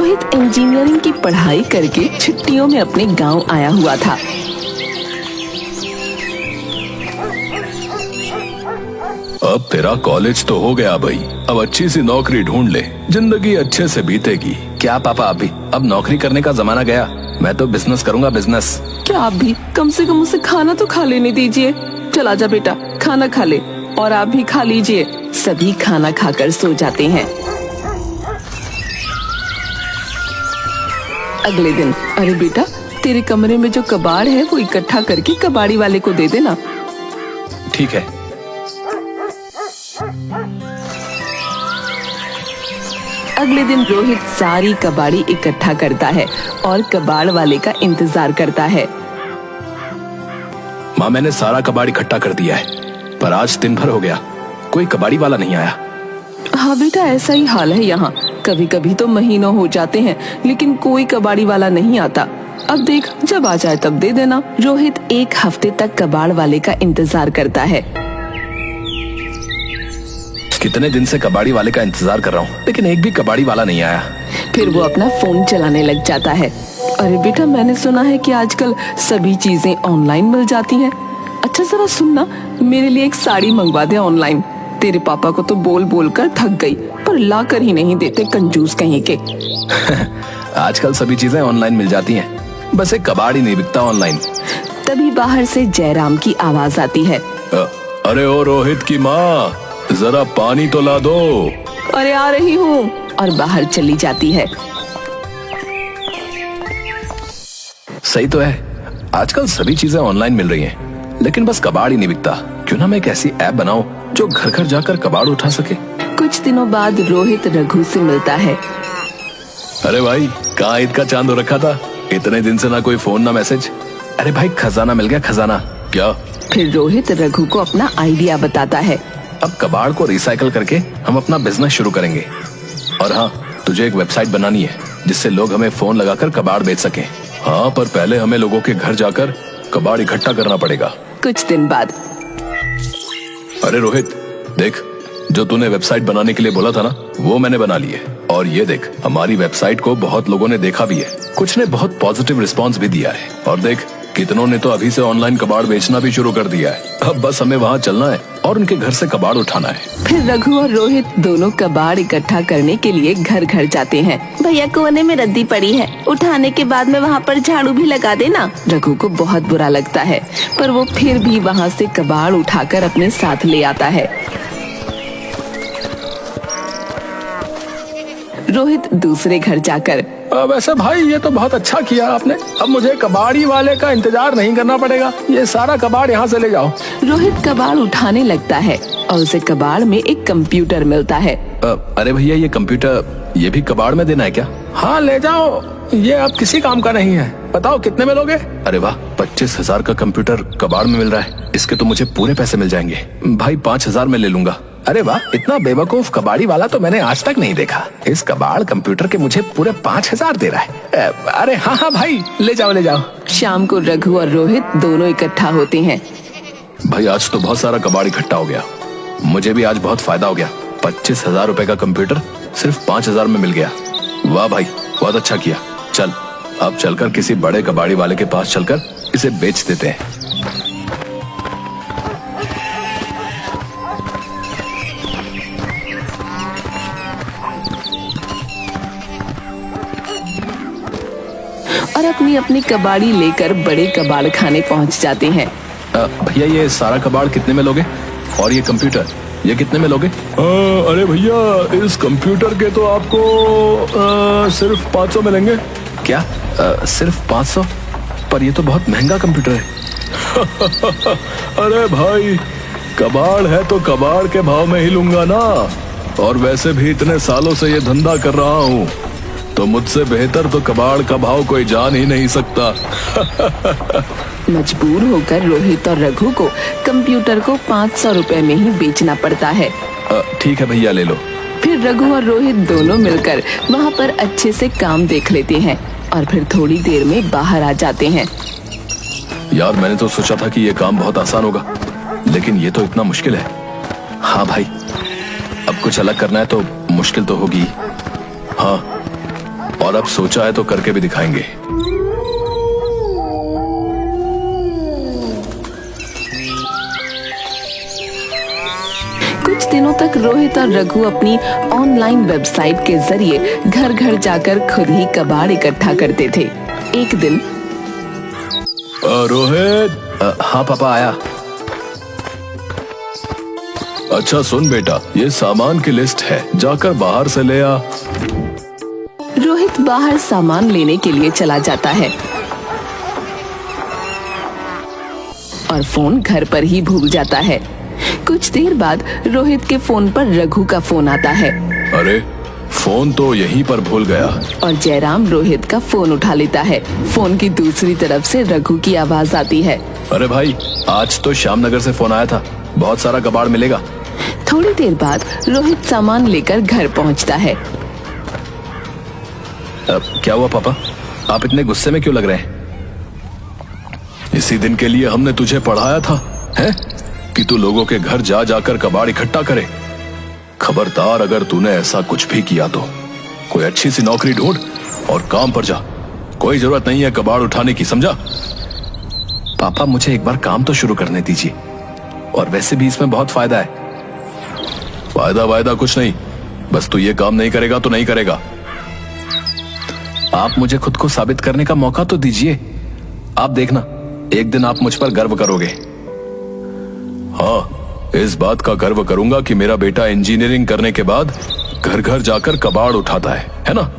Rohit engineering की पढ़ाई करके छुट्टियों में अपने गांव आया हुआ था। अब तेरा कॉलेज तो हो गया भाई, अब अच्छी सी नौकरी ढूंढ ले, जिंदगी अच्छे से बीतेगी। क्या पापा अभी अब नौकरी करने का जमाना गया, मैं तो बिजनेस करूंगा बिजनेस। क्या आप भी कम से कम उसे खाना तो खा लेने दीजिए। चला जा बेटा, खाना खा ले, और आप भी खा लीजिए। सभी खाना खाकर सो जाते हैं। अगले दिन, अरे बेटा, तेरे कमरे में जो कबाड़ है वो इकट्ठा करके कबाड़ी वाले को दे देना। ठीक है। अगले दिन रोहित सारी कबाड़ी इकट्ठा करता है और कबाड़ वाले का इंतजार करता है। माँ, मैंने सारा कबाड़ इकट्ठा कर दिया है, पर आज दिन भर हो गया, कोई कबाड़ी वाला नहीं आया। हाँ बेटा, ऐसा ही हाल है यहाँ। कभी कभी तो महीनों हो जाते हैं लेकिन कोई कबाड़ी वाला नहीं आता। अब देख, जब आ जाए तब दे देना। रोहित एक हफ्ते तक कबाड़ वाले का इंतजार करता है। कितने दिन से कबाड़ी वाले का इंतजार कर रहा हूँ, लेकिन एक भी कबाड़ी वाला नहीं आया। फिर वो अपना फोन चलाने लग जाता है। अरे बेटा, मैंने सुना है कि आजकल सभी चीजें ऑनलाइन मिल जाती हैं। अच्छा जरा सुनना, मेरे लिए एक साड़ी मंगवा दे ऑनलाइन। तेरे पापा को तो बोल बोल कर थक गई, पर ला कर ही नहीं देते, कंजूस कहीं के। आजकल सभी चीजें ऑनलाइन मिल जाती हैं, बस एक कबाड़ ही नहीं बिकता ऑनलाइन। तभी बाहर से जयराम की आवाज आती है। अरे ओ रोहित की माँ, जरा पानी तो ला दो। अरे आ रही हूँ, और बाहर चली जाती है। सही तो है, आजकल सभी चीजें ऑनलाइन मिल रही हैं, लेकिन बस कबाड़ ही नहीं बिकता। क्यों ना मैं एक ऐसी ऐप बनाऊं जो घर घर जाकर कबाड़ उठा सके। कुछ दिनों बाद रोहित रघु से मिलता है। अरे भाई, कहाँ ईद का चांद हो रखा था, इतने दिन से ना कोई फोन ना मैसेज। अरे भाई, खजाना मिल गया, खजाना। क्या? फिर रोहित रघु को अपना आइडिया बताता है। अब कबाड़ को रिसाइकल करके हम अपना बिजनेस शुरू करेंगे। और हाँ, तुझे एक वेबसाइट बनानी है जिससे लोग हमें फोन लगाकर कबाड़ बेच सकें। हाँ, पर पहले हमें लोगों के घर जाकर कबाड़ इकट्ठा करना पड़ेगा। कुछ दिन बाद, अरे रोहित, देख, जो तूने वेबसाइट बनाने के लिए बोला था ना, वो मैंने बना ली है। और ये देख, हमारी वेबसाइट को बहुत लोगों ने देखा भी है, कुछ ने बहुत पॉजिटिव रिस्पांस भी दिया है। और देख, कितनों ने तो अभी से ऑनलाइन कबाड़ बेचना भी शुरू कर दिया है। अब बस हमें वहाँ चलना है और उनके घर से कबाड़ उठाना है। फिर रघु और रोहित दोनों कबाड़ इकट्ठा करने के लिए घर घर जाते हैं। भैया, कोने में रद्दी पड़ी है, उठाने के बाद में वहाँ पर झाड़ू भी लगा देना। रघु को बहुत बुरा लगता है, पर वो फिर भी वहाँ से कबाड़ उठाकर अपने साथ ले आता है। रोहित दूसरे घर जाकर, वैसे भाई, ये तो बहुत अच्छा किया आपने, अब मुझे कबाड़ी वाले का इंतजार नहीं करना पड़ेगा, ये सारा कबाड़ यहाँ से ले जाओ। रोहित कबाड़ उठाने लगता है और उसे कबाड़ में एक कंप्यूटर मिलता है। अरे भैया, ये कंप्यूटर ये भी कबाड़ में देना है क्या? हाँ ले जाओ, ये अब किसी काम का नहीं है। बताओ कितने में लोगे? अरे वाह, 25,000 का कंप्यूटर कबाड़ में मिल रहा है, इसके तो मुझे पूरे पैसे मिल जाएंगे। भाई 5,000 में ले लूंगा। अरे वाह, इतना बेवकूफ कबाड़ी वाला तो मैंने आज तक नहीं देखा। इस कबाड़ कंप्यूटर के मुझे पूरे 5,000 दे रहा है। अरे हाँ हाँ भाई, ले जाओ ले जाओ। शाम को रघु और रोहित दोनों इकट्ठा होते हैं। भाई, आज तो बहुत सारा कबाड़ इकट्ठा हो गया, मुझे भी आज बहुत फायदा हो गया। 25,000 रुपए का कंप्यूटर सिर्फ 5,000 में मिल गया। वाह भाई, बहुत अच्छा किया। चल, अब चलकर किसी बड़े कबाड़ी वाले के पास चलकर इसे बेच देते हैं। और अपनी अपनी कबाड़ी लेकर बड़े कबाड़ खाने पहुंच जाते हैं। भैया, ये सारा कबाड़ कितने में लोगे? और ये कंप्यूटर, ये कितने में लोगे? अरे भैया, इस कंप्यूटर के तो आपको सिर्फ 500 मिलेंगे। क्या? सिर्फ 500? पर ये तो बहुत महंगा कंप्यूटर है। अरे भाई, कबाड़ है तो कबाड़ के भाव में ही लूंगा ना। और वैसे भी इतने सालों से ये धंधा कर रहा हूँ, तो मुझसे बेहतर तो कबाड़ का भाव कोई जान ही नहीं सकता। मजबूर होकर रोहित और रघु को कंप्यूटर को 500 रुपए में ही बेचना पड़ता है। ठीक है भैया, ले लो। फिर रघु और रोहित दोनों मिलकर वहाँ पर अच्छे से काम देख लेते हैं और फिर थोड़ी देर में बाहर आ जाते हैं। यार, मैंने तो सोचा था कि ये काम बहुत आसान होगा, लेकिन ये तो इतना मुश्किल है। हाँ भाई, अब कुछ अलग करना है तो मुश्किल तो होगी। हाँ, और अब सोचा है तो करके भी दिखाएंगे। कुछ दिनों तक रोहित और रघु अपनी ऑनलाइन वेबसाइट के जरिए घर घर जाकर खुद ही कबाड़ इकट्ठा करते थे। एक दिन रोहित। हाँ पापा आया। अच्छा सुन बेटा, ये सामान की लिस्ट है, जाकर बाहर से ले आ। रोहित बाहर सामान लेने के लिए चला जाता है और फोन घर पर ही भूल जाता है। कुछ देर बाद रोहित के फोन पर रघु का फोन आता है। अरे फोन तो यहीं पर भूल गया। और जयराम रोहित का फोन उठा लेता है। फोन की दूसरी तरफ से रघु की आवाज आती है। अरे भाई, आज तो श्यामनगर से फोन आया था, बहुत सारा कबाड़ मिलेगा। थोड़ी देर बाद रोहित सामान लेकर घर पहुंचता है। क्या हुआ पापा, आप इतने गुस्से में क्यों लग रहे हैं? इसी दिन के लिए हमने तुझे पढ़ाया था, हैं? कि तू लोगों के घर जा जाकर कबाड़ इकट्ठा करे। खबरदार, अगर तूने ऐसा कुछ भी किया तो कोई अच्छी सी नौकरी ढूंढ और काम पर जा। कोई जरूरत नहीं है कबाड़ उठाने की, समझा? पापा मुझे एक बार काम तो शुरू करने दीजिए, और वैसे भी इसमें बहुत फायदा है। फायदा कुछ नहीं, बस तू ये काम नहीं करेगा तो नहीं करेगा। आप मुझे खुद को साबित करने का मौका तो दीजिए। आप देखना, एक दिन आप मुझ पर गर्व करोगे। हाँ, इस बात का गर्व करूंगा कि मेरा बेटा इंजीनियरिंग करने के बाद घर घर जाकर कबाड़ उठाता है ना?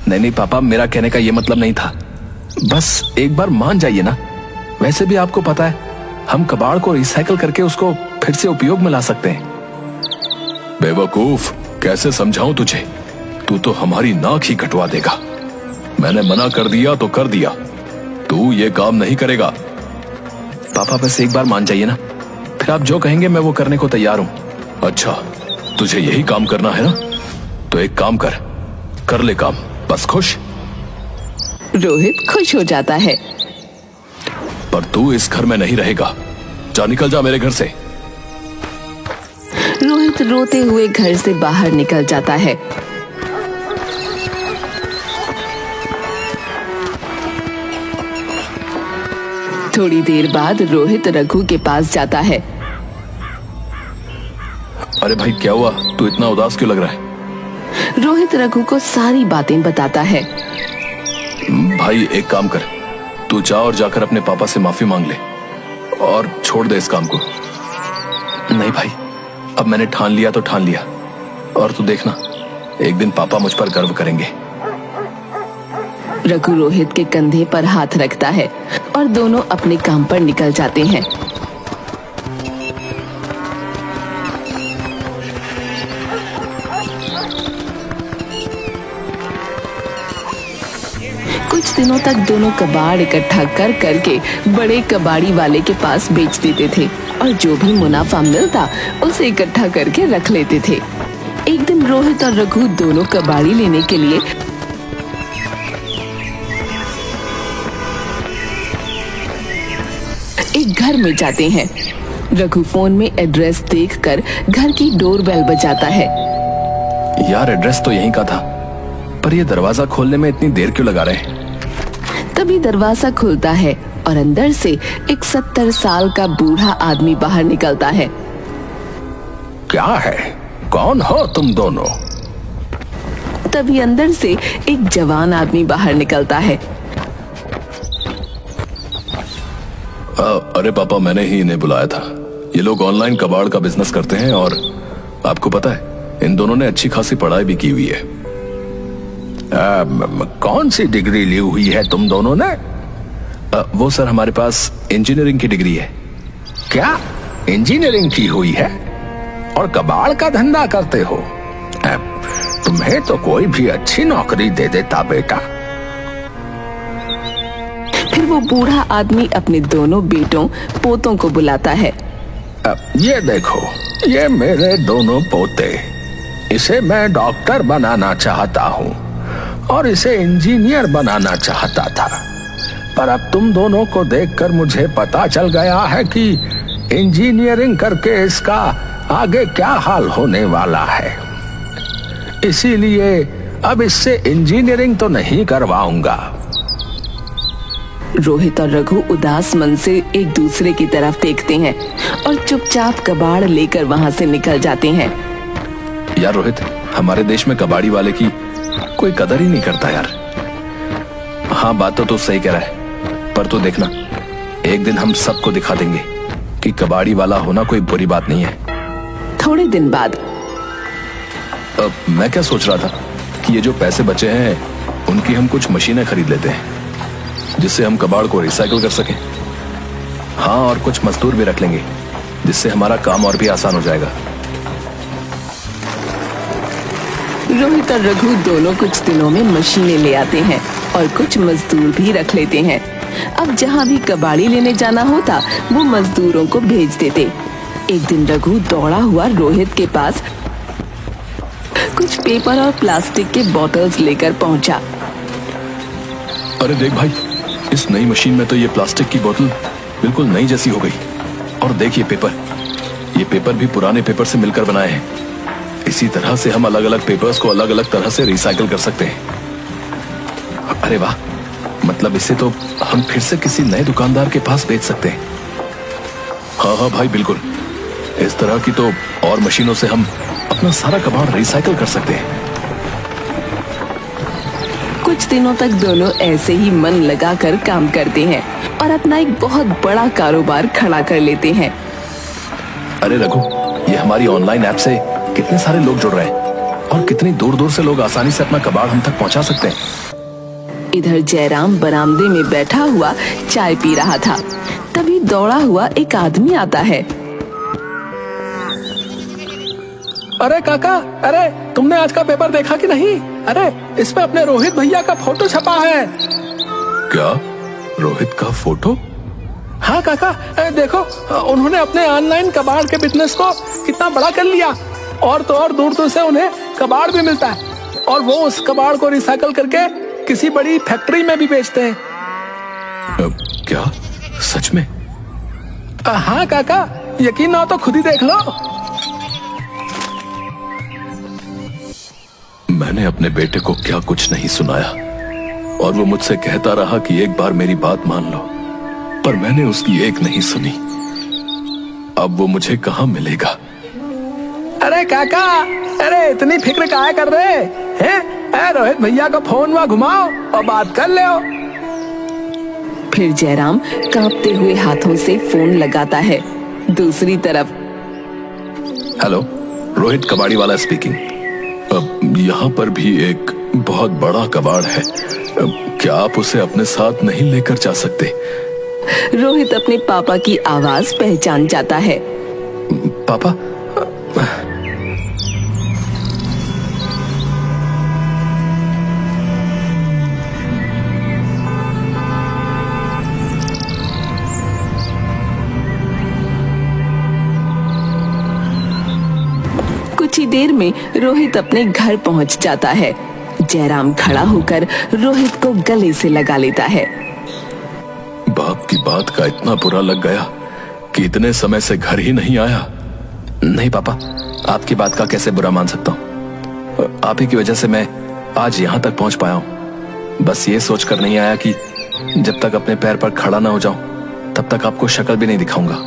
नहीं पापा, मेरा कहने का ये मतलब नहीं था। बस एक बार मान जाइए ना। वैसे भी आपको पता है, हम कबाड़ को रिसाइकल करके उसको फिर से उपयोग में ला सकते हैं। बेवकूफ, कैसे समझाऊं तुझे? तू तो हमारी नाक ही कटवा देगा। मैंने मना कर दिया तो कर दिया, तू ये काम नहीं करेगा। पापा बस एक बार मान जाइए ना, फिर आप जो कहेंगे मैं वो करने को तैयार हूं। अच्छा, तुझे यही काम करना है ना? तो एक काम कर ले काम, बस खुश। रोहित खुश हो जाता है। पर तू इस घर में नहीं रहेगा, जा, निकल जा मेरे घर से। रोहित रोते हुए घर से बाहर निकल जाता है। थोड़ी देर बाद रोहित रघु के पास जाता है। अरे भाई, क्या हुआ? तू इतना उदास क्यों लग रहा है? रोहित रघु को सारी बातें बताता है। भाई एक काम कर, तू जा और जाकर अपने पापा से माफी मांग ले और छोड़ दे इस काम को। नहीं भाई, अब मैंने ठान लिया तो ठान लिया, और तू देखना, एक दिन पापा मुझ पर गर्व करेंगे। रघु रोहित के कंधे पर हाथ रखता है और दोनों अपने काम पर निकल जाते हैं। कुछ दिनों तक दोनों कबाड़ इकट्ठा कर करके बड़े कबाड़ी वाले के पास बेच देते थे और जो भी मुनाफा मिलता उसे इकट्ठा करके रख लेते थे। एक दिन रोहित और रघु दोनों कबाड़ी लेने के लिए एक घर में जाते हैं। रघु फोन में एड्रेस देखकर घर की डोरबेल बजाता है। यार, एड्रेस तो यहीं का था, पर ये दरवाजा खोलने में इतनी देर क्यों लगा रहे हैं? तभी दरवाजा खुलता है और अंदर से एक 70 साल का बूढ़ा आदमी बाहर निकलता है। क्या है? कौन हो तुम दोनों? तभी अंदर से एक जवान आदमी बाहर निकलता है। अरे पापा, मैंने ही इन्हें बुलाया था। ये लोग ऑनलाइन कबाड़ का बिजनेस करते हैं और आपको पता है, इन दोनों ने अच्छी खासी पढ़ाई भी की हुई है। कौन सी डिग्री ली हुई है तुम दोनों ने? वो सर, हमारे पास इंजीनियरिंग की डिग्री है। क्या इंजीनियरिंग की हुई है और कबाड़ का धंधा करते हो? तुम्हें तो कोई भी अच्छी नौकरी दे देता बेटा। फिर वो बूढ़ा आदमी अपने दोनों बेटों पोतों को बुलाता है। ये देखो, ये मेरे दोनों पोते। इसे मैं डॉक्टर बनाना चाहता हूँ और इसे इंजीनियर बनाना चाहता था, पर अब तुम दोनों को देखकर मुझे पता चल गया है कि इंजीनियरिंग करके इसका आगे क्या हाल होने वाला है। इसीलिए अब इससे इंजीनियरिंग तो नहीं करवाऊंगा। रोहित और रघु उदास मन से एक दूसरे की तरफ देखते हैं और चुपचाप कबाड़ लेकर वहां से निकल जाते हैं। यार रोहित, हमारे देश में कबाड़ी वाले की कोई कदर ही नहीं करता यार। हाँ, बात तो तू सही कह रहा है, पर तू देखना, एक दिन हम सबको दिखा देंगे कि कबाड़ी वाला होना कोई बुरी बात नहीं है। थोड़े दिन बाद मैं क्या सोच रहा था कि ये जो पैसे बचे हैं उनकी हम कुछ मशीनें खरीद लेते हैं जिससे हम कबाड़ को रिसाइकिल कर सकें। हाँ, और कुछ मजदूर भी रख लेंगे जिससे हमारा काम और भी आसान हो जाएगा। रोहित और रघु दोनों कुछ दिनों में मशीनें ले आते हैं और कुछ मजदूर भी रख लेते हैं। अब जहाँ भी कबाड़ी लेने जाना होता वो मजदूरों को भेज देते। एक दिन रघु दौड़ा हुआ रोहित के पास कुछ पेपर और प्लास्टिक के बोतल्स लेकर पहुंचा। अरे देख भाई, इस नई मशीन में तो ये प्लास्टिक की बोतल बिल्कुल नई जैसी हो गई। और देख ये पेपर भी पुराने पेपर से मिलकर बनाए हैं। इसी तरह से हम अलग अलग पेपर्स को अलग अलग तरह से रिसाइकिल कर सकते हैं। अरे वाह, मतलब इसे तो हम फिर से किसी नए दुकानदार के पास बेच सकते हैं। हाँ हाँ भाई, बिल्कुल। इस तरह की तो और मशीनों से हम अपना सारा कबाड़ रिसाइकिल कर सकते हैं। कुछ दिनों तक दोनों ऐसे ही मन लगाकर काम करते हैं और अपना एक बहुत बड़ा कारोबार खड़ा कर लेते हैं। अरे रघु, ये हमारी ऑनलाइन ऐप से कितने सारे लोग जुड़ रहे हैं और कितनी दूर दूर से लोग आसानी से अपना कबाड़ हम तक पहुंचा सकते हैं। इधर जयराम बरामदे में बैठा हुआ चाय पी रहा था। तभी दौड़ा हुआ एक आदमी आता है। अरे काका, अरे तुमने आज का पेपर देखा कि नहीं? अरे इसमें अपने रोहित भैया का फोटो छपा है। क्या? रोहित का फोटो? हाँ काका, देखो, उन्होंने अपने ऑनलाइन कबाड़ के बिजनेस को कितना बड़ा कर लिया। और तो और दूर दूर से उन्हें कबाड़ भी मिलता है और वो उस कबाड़ को रिसाइकल करके किसी बड़ी फैक्ट्री में भी बेचते हैं। क्या? सच में? हाँ काका, यकीन ना हो तो खुद ही देख लो। मैंने अपने बेटे को क्या कुछ नहीं सुनाया और वो मुझसे कहता रहा कि एक बार मेरी बात मान लो, पर मैंने उसकी एक नहीं सुनी। अब वो मुझे कहाँ मिलेगा? अरे काका, अरे इतनी फिक्र काहे कर रहे हैं? रोहित भैया को फोन में घुमाओ और बात कर ले। फिर जयराम कांपते हुए हाथों से फोन लगाता है। दूसरी तरफ हेलो, रोहित कबाड़ी वाला स्पीकिंग। अब यहाँ पर भी एक बहुत बड़ा कबाड़ है। क्या आप उसे अपने साथ नहीं लेकर जा सकते? रोहित अपने पापा की आवाज पहचान जाता है। पापा? कुछ ही देर में रोहित अपने घर पहुंच जाता है। जयराम खड़ा होकर रोहित को गले से लगा लेता है। बाप की बात का इतना बुरा लग गया कि इतने समय से घर ही नहीं आया। नहीं पापा, आपकी बात का कैसे बुरा मान सकता हूँ? आप ही की वजह से मैं आज यहाँ तक पहुँच पाया हूँ। बस ये सोचकर नहीं आया कि जब तक अपने पैर पर खड़ा ना हो जाऊं तब तक आपको शक्ल भी नहीं दिखाऊंगा।